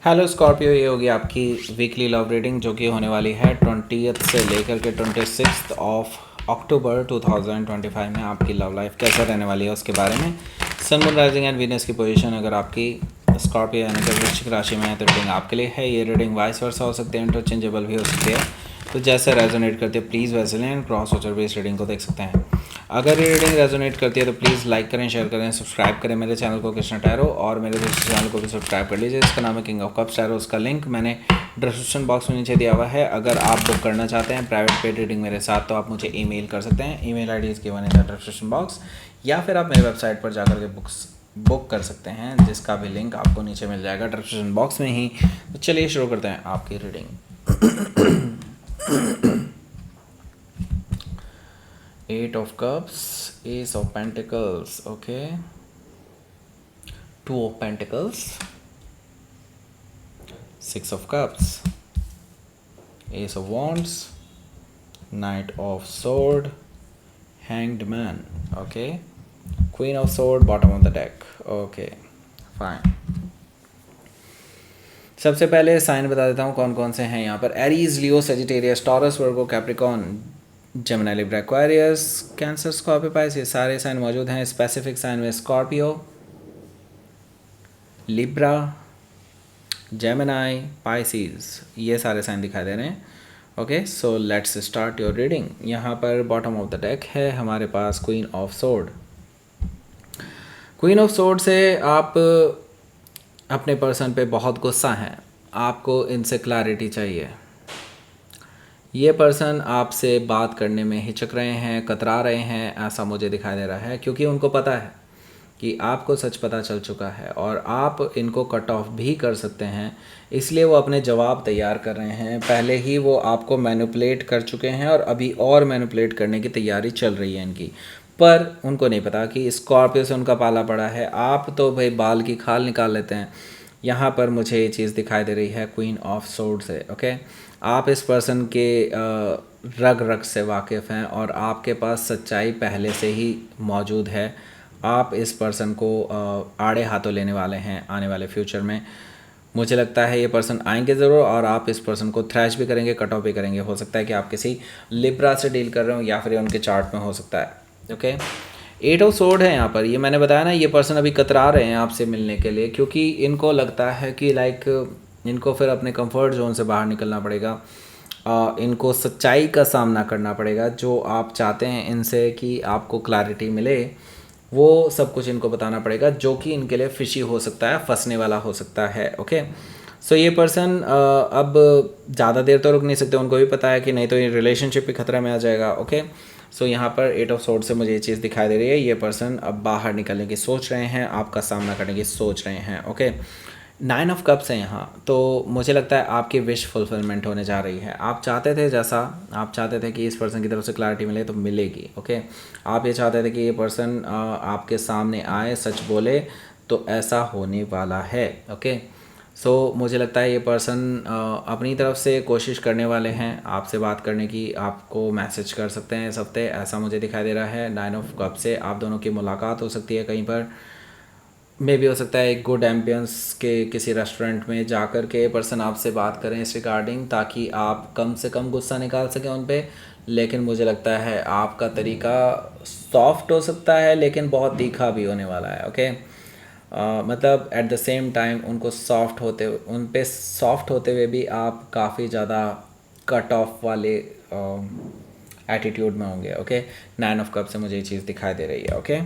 Hello Scorpio, ये होगी आपकी वीकली लव रीडिंग जो कि होने वाली है 20th से लेकर के 26 ऑफ अक्टूबर 2025 में। आपकी लव लाइफ कैसा रहने वाली है उसके बारे में। Sun moon rising and Venus की पोजीशन अगर आपकी स्कॉर्पियो यानी कि वृश्चिक राशि में है तो रीडिंग आपके लिए है। ये रीडिंग वाइस वर्सा हो सकती है, इंटरचेंजेबल भी हो सकती है, तो जैसे रेजोनेट करती है प्लीज़ वैसे लें। क्रॉस वॉचर बेस्ड रीडिंग को देख सकते हैं। अगर ये रीडिंग रेजोनेट करती है तो प्लीज़ लाइक करें, शेयर करें, सब्सक्राइब करें मेरे चैनल को कृष्णा टैरो, और मेरे दूसरे चैनल को भी सब्सक्राइब कर लीजिए, इसका नाम है किंग ऑफ कप्स टैरो। उसका लिंक मैंने डिस्क्रिप्शन बॉक्स में नीचे दिया हुआ है। अगर आप बुक करना चाहते हैं प्राइवेट पेड रीडिंग मेरे साथ तो आप मुझे ईमेल कर सकते हैं। Email ID is given in the description box, या फिर आप मेरे वेबसाइट पर जाकर के बुक कर सकते हैं, जिसका भी लिंक आपको नीचे मिल जाएगा डिस्क्रिप्शन बॉक्स में ही। तो चलिए शुरू करते हैं आपकी reading. Eight of Cups, Ace of Pentacles, okay, Two of Pentacles, Six of Cups, Ace of Wands, Knight of Sword, Hanged Man, okay, Queen of Sword, bottom of the deck, okay, fine. सबसे पहले sign बता देता हूँ कौन कौन से हैं यहाँ पर। Aries, Leo, Sagittarius, Taurus, Virgo, Capricorn, Gemini, Libra, Aquarius, Cancer, Scorpio, Pisces, ये सारे साइन मौजूद हैं। स्पेसिफिक साइन में स्कॉर्पियो, लिब्रा, जेमिनी, पाइसिस, ये सारे साइन दिखाई दे रहे हैं। Okay, so let's start your reading. यहाँ पर बॉटम ऑफ द डेक है हमारे पास queen of sword. Queen of sword से आप अपने पर्सन पे बहुत गुस्सा हैं, आपको इनसे क्लैरिटी चाहिए। ये पर्सन आपसे बात करने में हिचक रहे हैं, कतरा रहे हैं, ऐसा मुझे दिखाई दे रहा है, क्योंकि उनको पता है कि आपको सच पता चल चुका है और आप इनको कट ऑफ भी कर सकते हैं, इसलिए वो अपने जवाब तैयार कर रहे हैं। पहले ही वो आपको मैनिपुलेट कर चुके हैं और अभी और मैनिपुलेट करने की तैयारी चल रही है इनकी, पर उनको नहीं पता कि स्कॉर्पियो से उनका पाला पड़ा है। आप तो भाई बाल की खाल निकाल लेते हैं। यहाँ पर मुझे ये चीज़ दिखाई दे रही है क्वीन ऑफ सोर्ड से। ओके, आप इस पर्सन के रग रग से वाकिफ़ हैं और आपके पास सच्चाई पहले से ही मौजूद है। आप इस पर्सन को आड़े हाथों लेने वाले हैं आने वाले फ्यूचर में। मुझे लगता है ये पर्सन आएंगे ज़रूर और आप इस पर्सन को थ्रैश भी करेंगे, कट ऑफ भी करेंगे। हो सकता है कि आप किसी लिब्रा से डील कर रहे हो या फिर उनके चार्ट में हो सकता है। ओके, एट ऑफ सोर्ड है यहाँ पर। ये मैंने बताया ना, ये पर्सन अभी कतरा रहे हैं आपसे मिलने के लिए, क्योंकि इनको लगता है कि लाइक इनको फिर अपने कंफर्ट जोन से बाहर निकलना पड़ेगा। इनको सच्चाई का सामना करना पड़ेगा। जो आप चाहते हैं इनसे कि आपको क्लैरिटी मिले, वो सब कुछ इनको बताना पड़ेगा, जो कि इनके लिए फिशी हो सकता है, फंसने वाला हो सकता है। ओके, सो ये पर्सन अब ज़्यादा देर तो रुक नहीं सकते। उनको भी पता है कि नहीं तो ये रिलेशनशिप भी खतरे में आ जाएगा। ओके, सो यहाँ पर एट ऑफ सोर्ड से मुझे ये चीज़ दिखाई दे रही है। ये पर्सन अब बाहर निकलने की सोच रहे हैं, आपका सामना करने की सोच रहे हैं। ओके, नाइन ऑफ कप्स है यहाँ, तो मुझे लगता है आपकी विश फुलफिलमेंट होने जा रही है। आप चाहते थे, जैसा आप चाहते थे कि इस पर्सन की तरफ से क्लैरिटी मिले, तो मिलेगी। ओके, आप ये चाहते थे कि ये पर्सन आपके सामने आए, सच बोले, तो ऐसा होने वाला है। ओके, सो मुझे लगता है ये पर्सन अपनी तरफ से कोशिश करने वाले हैं आपसे बात करने की। आपको मैसेज कर सकते हैं इस हफ्ते, ऐसा मुझे दिखाई दे रहा है। नाइन ऑफ कप से आप दोनों की मुलाकात हो सकती है कहीं पर, मे भी हो सकता है एक गुड एम्बियंस के किसी रेस्टोरेंट में जाकर के पर्सन आपसे बात करें इस रिगार्डिंग, ताकि आप कम से कम गुस्सा निकाल सकें उन पर। लेकिन मुझे लगता है आपका तरीका सॉफ्ट हो सकता है, लेकिन बहुत तीखा भी होने वाला है। ओके, मतलब एट द सेम टाइम उनको उन पे सॉफ्ट होते हुए भी आप काफ़ी ज़्यादा कट ऑफ वाले एटीट्यूड में होंगे। ओके, नाइन ऑफ कप से मुझे ये चीज़ दिखाई दे रही है। ओके,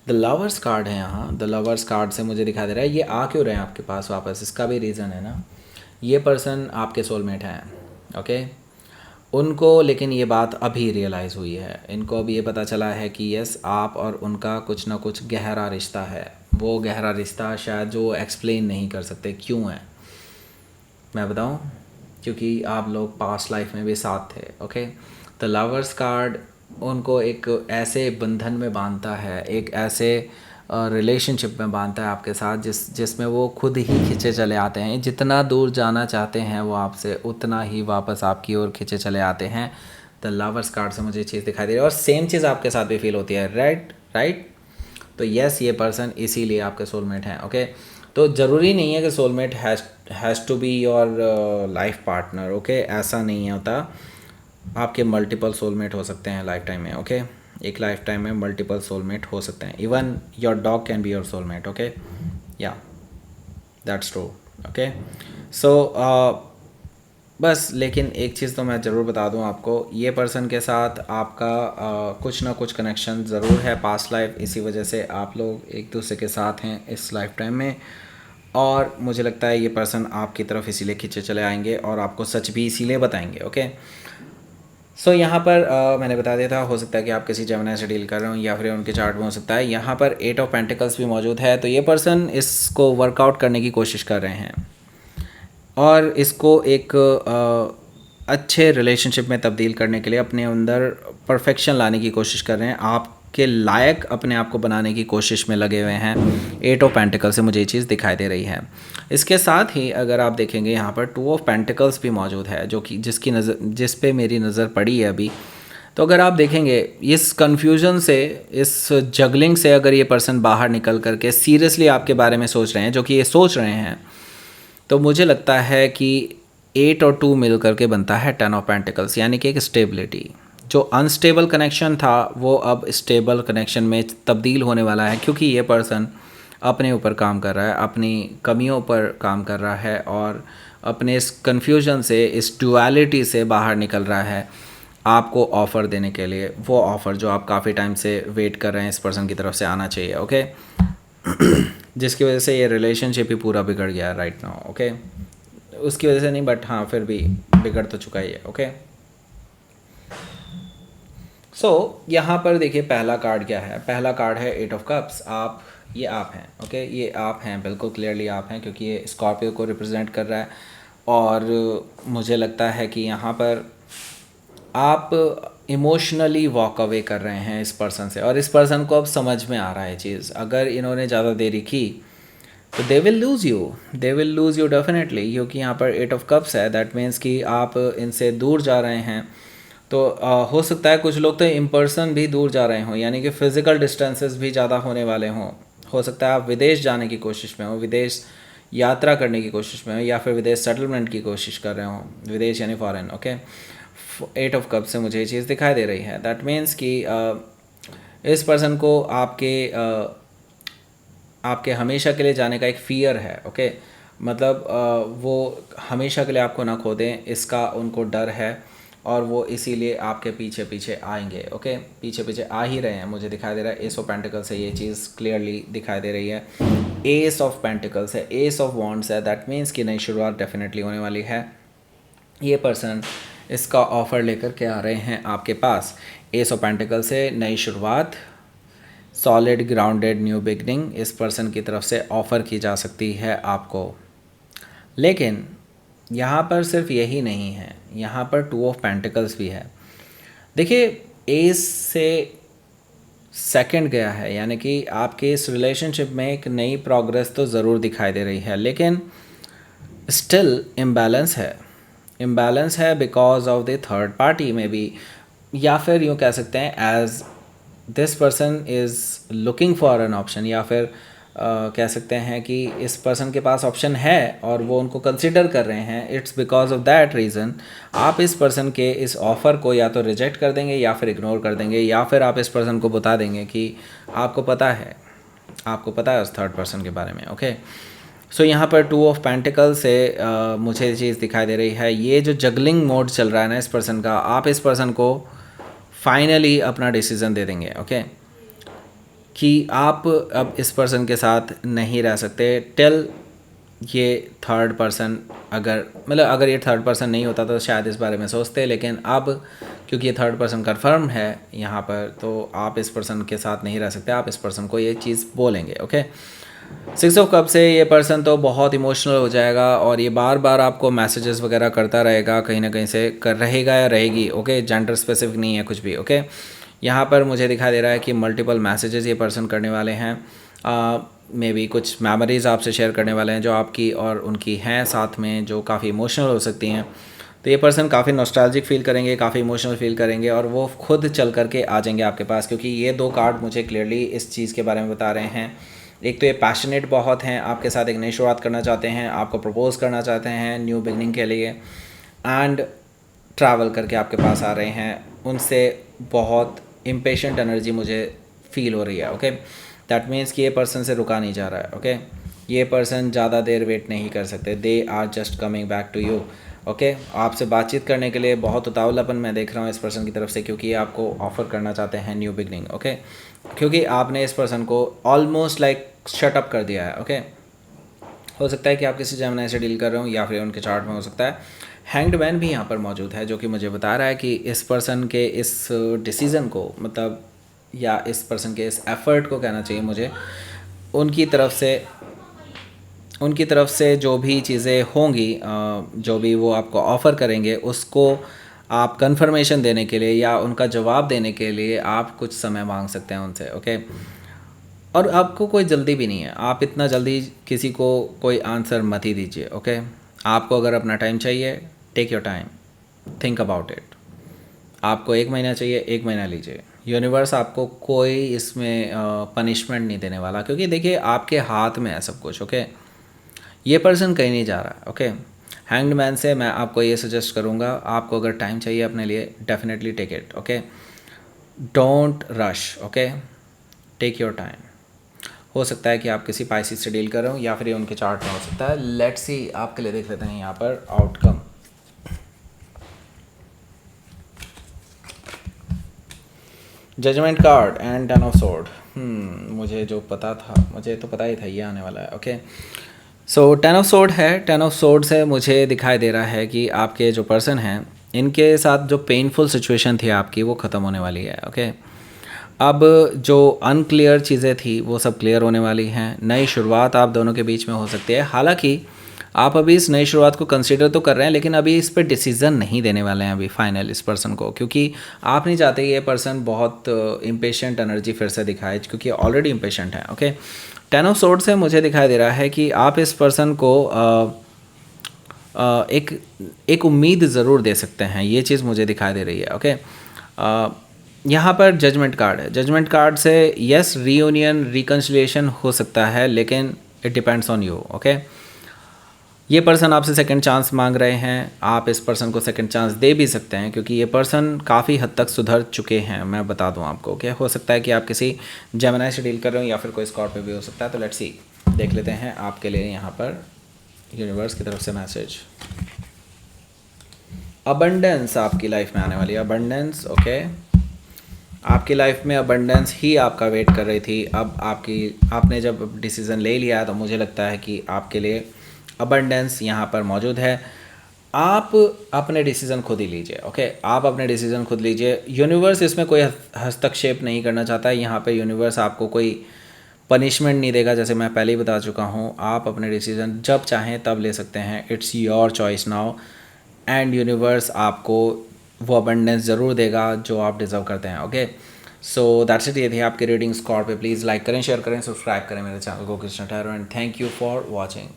द लवर्स कार्ड है यहाँ। द लवर्स कार्ड से मुझे दिखाई दे रहा है ये आ क्यों रहे हैं आपके पास वापस, इसका भी रीज़न है ना। ये पर्सन आपके सोलमेट हैं। ओके, उनको लेकिन ये बात अभी रियलाइज़ हुई है। इनको अभी ये पता चला है कि यस, आप और उनका कुछ ना कुछ गहरा रिश्ता है। वो गहरा रिश्ता शायद जो एक्सप्लेन नहीं कर सकते क्यों है। मैं बताऊं, क्योंकि आप लोग पास्ट लाइफ में भी साथ थे। ओके, द लवर्स कार्ड उनको एक ऐसे बंधन में बांधता है, एक ऐसे रिलेशनशिप में बांधता है आपके साथ जिसमें वो खुद ही खिंचे चले आते हैं। जितना दूर जाना चाहते हैं वो आपसे, उतना ही वापस आपकी ओर खिंचे चले आते हैं। द लवर्स कार्ड से मुझे ये चीज़ दिखाई दे रही है और सेम चीज़ आपके साथ भी फील होती है। राइट। तो यस, ये पर्सन इसीलिए आपके सोलमेट हैं। ओके, तो ज़रूरी नहीं है कि soulmate has to be your life partner, okay, ऐसा नहीं होता। आपके मल्टीपल सोलमेट हो सकते हैं लाइफ टाइम में, ओके। एक लाइफ टाइम में मल्टीपल सोलमेट हो सकते हैं। Even your dog can be your soulmate, okay, या दैट्स ट्रू, ओके। सो बस, लेकिन एक चीज़ तो मैं ज़रूर बता दूं आपको, ये पर्सन के साथ आपका कुछ ना कुछ कनेक्शन ज़रूर है पास्ट लाइफ, इसी वजह से आप लोग एक दूसरे के साथ हैं इस लाइफ टाइम में। और मुझे लगता है ये पर्सन आपकी तरफ इसीलिए खींचे चले आएंगे और आपको सच भी इसीलिए बताएंगे, ओके। सो यहाँ पर मैंने बता दिया था, हो सकता है कि आप किसी जेमिनी से डील कर रहे हो या फिर उनके चार्ट में हो सकता है। यहाँ पर 8 ऑफ पेंटिकल्स भी मौजूद है, तो ये पर्सन इसको वर्कआउट करने की कोशिश कर रहे हैं और इसको एक अच्छे रिलेशनशिप में तब्दील करने के लिए अपने अंदर परफेक्शन लाने की कोशिश कर रहे हैं, आपके लायक अपने आप को बनाने की कोशिश में लगे हुए हैं। 8 ऑफ पेंटिकल से मुझे ये चीज़ दिखाई दे रही है। इसके साथ ही अगर आप देखेंगे यहाँ पर 2 ऑफ पेंटिकल्स भी मौजूद है, जो कि जिस पे मेरी नज़र पड़ी है अभी। तो अगर आप देखेंगे इस कन्फ्यूजन से, इस जगलिंग से अगर ये पर्सन बाहर निकल करके सीरियसली आपके बारे में सोच रहे हैं, जो कि ये सोच रहे हैं, तो मुझे लगता है कि 8 और 2 मिल करके बनता है 10 ऑफ पेंटिकल्स, यानी कि एक स्टेबिलिटी। जो अनस्टेबल कनेक्शन था वो अब स्टेबल कनेक्शन में तब्दील होने वाला है, क्योंकि ये पर्सन अपने ऊपर काम कर रहा है, अपनी कमियों पर काम कर रहा है और अपने इस कन्फ्यूजन से, इस डुअलिटी से बाहर निकल रहा है आपको ऑफ़र देने के लिए। वो ऑफ़र जो आप काफ़ी टाइम से वेट कर रहे हैं इस पर्सन की तरफ से आना चाहिए, ओके। जिसकी वजह से ये रिलेशनशिप ही पूरा बिगड़ गया राइट नाउ, ओके। उसकी वजह से नहीं, बट हाँ फिर भी बिगड़ तो चुका ही है, ओके। सो यहाँ पर देखिए पहला कार्ड क्या है। पहला कार्ड है 8 ऑफ कप्स। ये आप हैं, ओके, ये आप हैं, बिल्कुल क्लियरली आप हैं, क्योंकि ये स्कॉर्पियो को रिप्रेजेंट कर रहा है। और मुझे लगता है कि यहाँ पर आप इमोशनली वॉक अवे कर रहे हैं इस पर्सन से, और इस पर्सन को अब समझ में आ रहा है चीज़। अगर इन्होंने ज़्यादा देरी की तो they will lose you definitely, क्योंकि यहाँ पर 8 ऑफ कप्स है। दैट मीन्स कि आप इनसे दूर जा रहे हैं। तो हो सकता है कुछ लोग तो इन पर्सन भी दूर जा रहे हों, यानी कि फ़िज़िकल डिस्टेंसेस भी ज़्यादा होने वाले हों। हो सकता है आप विदेश जाने की कोशिश में हो, विदेश यात्रा करने की कोशिश में हो, या फिर विदेश सेटलमेंट की कोशिश कर रहे हों। विदेश यानी फॉरेन, ओके। 8 ऑफ कप से मुझे ये चीज़ दिखाई दे रही है। दैट मीन्स कि इस पर्सन को आपके हमेशा के लिए जाने का एक फ़ियर है, ओके। मतलब वो हमेशा के लिए आपको ना खो दें, इसका उनको डर है, और वो इसीलिए आपके पीछे पीछे आएंगे, ओके। पीछे पीछे आ ही रहे हैं, मुझे दिखाई दे रहा है। एस ऑफ पेंटिकल से ये चीज़ क्लियरली दिखाई दे रही है। एस ऑफ पेंटिकल्स है, एस ऑफ वॉन्ड्स है। दैट मीन्स कि नई शुरुआत डेफिनेटली होने वाली है। ये पर्सन इसका ऑफ़र लेकर के आ रहे हैं आपके पास। एस ऑफ पेंटिकल से नई शुरुआत, सॉलिड ग्राउंडेड न्यू बिगनिंग इस पर्सन की तरफ से ऑफ़र की जा सकती है आपको। लेकिन यहाँ पर सिर्फ यही नहीं है, यहाँ पर 2 ऑफ पेंटिकल्स भी है। देखिए एस से सेकंड गया है, यानी कि आपके इस रिलेशनशिप में एक नई प्रोग्रेस तो ज़रूर दिखाई दे रही है, लेकिन स्टिल इम्बैलेंस है because of the third party में भी, या फिर यूँ कह सकते हैं as this person is looking for an option, या फिर कह सकते हैं कि इस पर्सन के पास ऑप्शन है और वो उनको कंसिडर कर रहे हैं। It's because of that reason आप इस पर्सन के इस ऑफ़र को या तो रिजेक्ट कर देंगे या फिर इग्नोर कर देंगे, या फिर आप इस पर्सन को बता देंगे कि आपको पता है उस थर्ड पर्सन के बारे में, ओके। सो यहाँ पर 2 ऑफ पेंटिकल से मुझे ये चीज़ दिखाई दे रही है। ये जो जगलिंग मोड चल रहा है ना इस पर्सन का, आप इस पर्सन को फाइनली अपना डिसीज़न दे देंगे, ओके, कि आप अब इस पर्सन के साथ नहीं रह सकते टिल ये थर्ड पर्सन, अगर ये थर्ड पर्सन नहीं होता तो शायद इस बारे में सोचते, लेकिन अब क्योंकि ये थर्ड पर्सन कन्फर्म है यहाँ पर, तो आप इस पर्सन के साथ नहीं रह सकते। आप इस पर्सन को ये चीज़ बोलेंगे, ओके। 6 ऑफ कप से ये पर्सन तो बहुत इमोशनल हो जाएगा और ये बार बार आपको मैसेजेस वगैरह करता रहेगा, कहीं ना कहीं से कर रहेगा या रहेगी, ओके। जेंडर स्पेसिफिक नहीं है कुछ भी, ओके। यहाँ पर मुझे दिखाई दे रहा है कि मल्टीपल मैसेजेस ये पर्सन करने वाले हैं। मे बी कुछ मेमोरीज़ आपसे शेयर करने वाले हैं जो आपकी और उनकी हैं साथ में, जो काफ़ी इमोशनल हो सकती हैं। तो ये पर्सन काफ़ी नॉस्टैल्जिक फील करेंगे, काफ़ी इमोशनल फील करेंगे, और वो खुद चल करके आ जाएंगे आपके पास, क्योंकि ये 2 कार्ड मुझे क्लियरली इस चीज़ के बारे में बता रहे हैं। एक तो ये पैशनेट बहुत हैं, आपके साथ एक नई शुरुआत करना चाहते हैं, आपको प्रपोज करना चाहते हैं न्यू बिगनिंग के लिए, एंड ट्रैवल करके आपके पास आ रहे हैं। उनसे बहुत इम्पेशेंट एनर्जी मुझे फील हो रही है। ओके, दैट मीन्स कि ये पर्सन से रुका नहीं जा रहा है। ओके, ये पर्सन ज़्यादा देर वेट नहीं कर सकते, they are just coming back to you. Okay, आपसे बातचीत करने के लिए बहुत उतावलापन मैं देख रहा हूँ इस पर्सन की तरफ से, क्योंकि ये आपको ऑफ़र करना चाहते हैं न्यू बिगनिंग। ओके, क्योंकि आपने इस पर्सन को ऑलमोस्ट लाइक शट अप कर दिया है। ओके, हो सकता है कि आप किसी जेमिनी से डील कर रहे हो या फिर उनके चार्ट में हो सकता है हैंग्ड मैन भी यहाँ पर मौजूद है, जो कि मुझे बता रहा है कि इस पर्सन के इस डिसीज़न को, मतलब या इस पर्सन के इस एफ़र्ट को कहना चाहिए मुझे, उनकी तरफ से जो भी चीज़ें होंगी, जो भी वो आपको ऑफ़र करेंगे, उसको आप कंफर्मेशन देने के लिए या उनका जवाब देने के लिए आप कुछ समय मांग सकते हैं उनसे। ओके, और आपको कोई जल्दी भी नहीं है, आप इतना जल्दी किसी को कोई आंसर मत ही दीजिए। ओके, आपको अगर अपना टाइम चाहिए, take your time, think about it. आपको 1 महीना चाहिए, 1 महीना लीजिए। यूनिवर्स आपको कोई इसमें पनिशमेंट नहीं देने वाला, क्योंकि देखिए आपके हाथ में है सब कुछ। ओके, ये पर्सन कहीं नहीं जा रहा। ओके, हैंग्ड मैन से मैं आपको ये सजेस्ट करूँगा, आपको अगर टाइम चाहिए अपने लिए, definitely take it. Okay, don't rush. Okay, take your time. हो सकता है कि आप किसी पाइसिस से डील कर रहे हो या फिर ये उनके चार्ट में हो सकता है। लेट्स सी, आपके लिए देख लेते हैं यहाँ पर outcome. Judgement card and ten of sword. मुझे जो पता था, मुझे तो पता ही था ये आने वाला है। Okay, so ten of sword है। टेन ऑफ सोर्ड से मुझे दिखाई दे रहा है कि आपके जो पर्सन हैं, इनके साथ जो पेनफुल सिचुएशन थी आपकी, वो ख़त्म होने वाली है। ओके, अब जो अनक्लियर चीज़ें थी वो सब क्लियर होने वाली हैं। नई शुरुआत आप दोनों के बीच में हो सकती है। हालांकि आप अभी इस नई शुरुआत को कंसीडर तो कर रहे हैं, लेकिन अभी इस पर डिसीज़न नहीं देने वाले हैं अभी फाइनल इस पर्सन को, क्योंकि आप नहीं चाहते ये पर्सन बहुत इम्पेशेंट एनर्जी फिर से दिखाए, क्योंकि ऑलरेडी इम्पेशेंट है। ओके, टेन ऑफ सोर्ड से मुझे दिखाई दे रहा है कि आप इस पर्सन को एक उम्मीद ज़रूर दे सकते हैं, ये चीज़ मुझे दिखाई दे रही है। ओके, यहाँ पर जजमेंट कार्ड है। जजमेंट कार्ड से यस, रीयूनियन रिकन्सिलिएशन हो सकता है, लेकिन it depends on you. Okay, ये पर्सन आपसे सेकंड चांस मांग रहे हैं, आप इस पर्सन को सेकंड चांस दे भी सकते हैं, क्योंकि ये पर्सन काफ़ी हद तक सुधर चुके हैं, मैं बता दूं आपको। ओके, हो सकता है कि आप किसी जेमिनी से डील कर रहे हो या फिर कोई स्कॉर्पियो भी हो सकता है। तो लेट्स सी, देख लेते हैं आपके लिए यहाँ पर यूनिवर्स की तरफ से मैसेज। अबंडेंस आपकी लाइफ में आने वाली है। अबंडेंस। ओके, आपकी लाइफ में अबंडेंस ही आपका वेट कर रही थी। अब आपने जब डिसीज़न ले लिया, तो मुझे लगता है कि आपके लिए अबंडेंस यहाँ पर मौजूद है। आप अपने डिसीज़न खुद ही लीजिए। ओके, आप अपने डिसीज़न खुद लीजिए। यूनिवर्स इसमें कोई हस्तक्षेप नहीं करना चाहता है। यहाँ पे यूनिवर्स आपको कोई पनिशमेंट नहीं देगा, जैसे मैं पहले ही बता चुका हूँ। आप अपने डिसीज़न जब चाहें तब ले सकते हैं। It's your choice now, and universe आपको वो अबंडेंस ज़रूर देगा जो आप डिज़र्व करते हैं। Okay, so that's it. ये थी आपकी रीडिंग स्कॉर पे। प्लीज़ लाइक करें, शेयर करें, सब्सक्राइब करें मेरे चैनल को Krishna tarot, and thank you for watching.